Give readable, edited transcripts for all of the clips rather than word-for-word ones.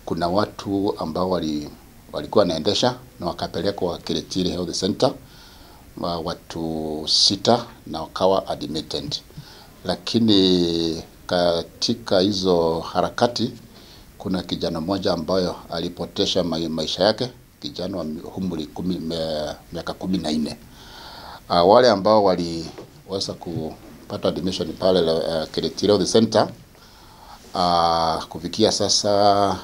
kuna watu ambao walikuwa wanaendesha na wakapelekwa Kiritiri Health Center, watu 6 na wakawa admitted. Lakini katika hizo harakati kuna kijana mmoja ambayo alipotesha maisha yake, kijana wa umri miaka 14. Wale ambao waliweza kupata admission pale Kiritiri Health Center, kufikia sasa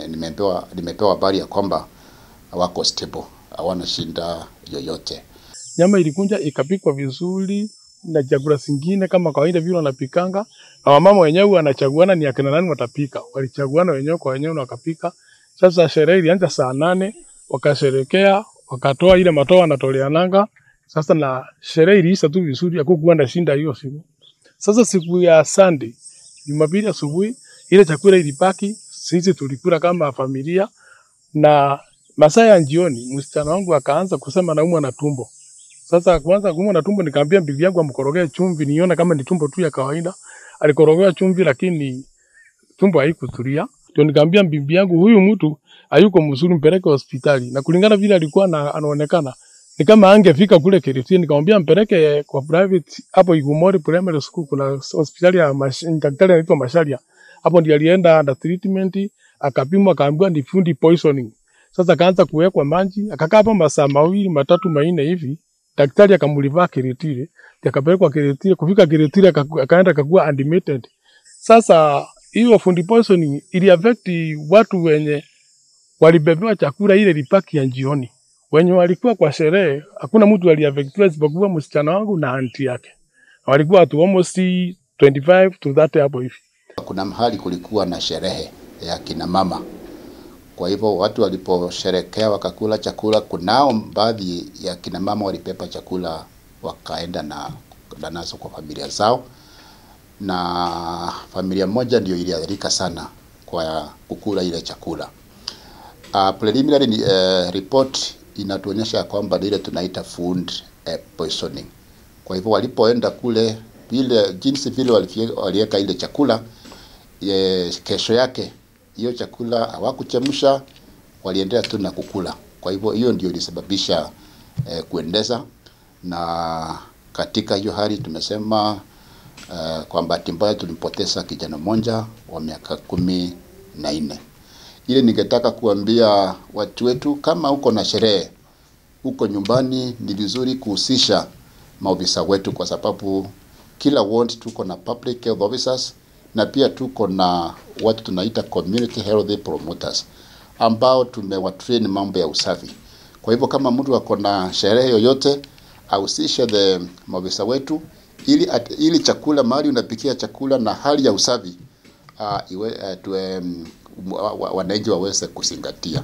nimepewa habari ya kwamba wako stable, hawana shida yoyote. Nyama ilikunja ikapikwa vizuri na chakula zingine kama kawaida vile wanapikanga. Na wamama wenyewe wanachaguana ni akina nani watapika. Walichaguana wenyewe kwa wenyewe na wakapika. Sasa sherehe ilianza saa 8, wakasherekea, wakatoa ile matoa wanatolea nanga. Sasa na sherehe iliisha tu vizuri, hakukuwa na shinda hiyo siku. Sasa siku ya Sunday, Jumapili asubuhi, ile chakula ilibaki, sisi tulikula kama familia, na masaa ya jioni msichana wangu akaanza kusema anaumwa na tumbo. Sasa kwanza kuumwa na tumbo, nikamwambia bibi yangu amkorogee chumvi nione kama ni tumbo tu ya kawaida. Alikorogea chumvi lakini tumbo haikutulia. Ndio nikamwambia bibi yangu, huyu mtu hayuko mzuri, mpeleke hospitali. Na kulingana vile alikuwa anaonekana ni kama angefika kule Kiritiri. Nikamwambia mpeleke kwa private hapo Igumori Primary School, kuna hospitali ya daktari anaitwa Masharia. Hapo ndiye alienda under treatment, akapimwa akaambiwa ni food poisoning. Sasa akaanza kuwekwa maji, akakaa hapo masaa 2, 3, 4 hivi. Daktari akamliva Kiritiri, akapelekwa Kiritiri, kufika Kiritiri akaenda akakuwa admitted. Sasa hiyo food poisoning ili affect watu wenye walibebewa chakula ile lipaki ya jioni. Wenye walikuwa kwa sherehe, hakuna mtu aliaffectiwa isipokuwa msichana wangu na aunti yake. Walikuwa watu almost 25 to 30 hapo hivi. Kuna mahali kulikuwa na sherehe ya kina mama. Kwa hivyo watu waliposherekea wakakula chakula, kunao baadhi ya kina mama walipepa chakula wakaenda nazo kwa familia zao, na familia moja ndio iliathirika sana kwa kukula ile chakula. Preliminary report inatuonyesha kwamba ile tunaita food poisoning. Kwa hivyo walipoenda kule, vile jinsi vile waliweka ile chakula, kesho yake hiyo chakula hawakuchemsha, waliendelea tu na kukula. Kwa hivyo hiyo ndio ilisababisha kuendeza, na katika hiyo hali tumesema kwa bahati mbaya tulimpoteza kijana mmoja wa miaka 14. Ile ningetaka kuambia watu wetu, kama uko na sherehe uko nyumbani, ni vizuri kuhusisha maofisa wetu, kwa sababu kila ward tuko na public health officers na pia tuko na watu tunaita community health promoters ambao tumewatrain mambo ya usafi. Kwa hivyo kama mtu ako na sherehe yoyote, ahusishe maofisa wetu ili chakula mahali unapikia chakula na hali ya usafi wananchi waweze kuzingatia.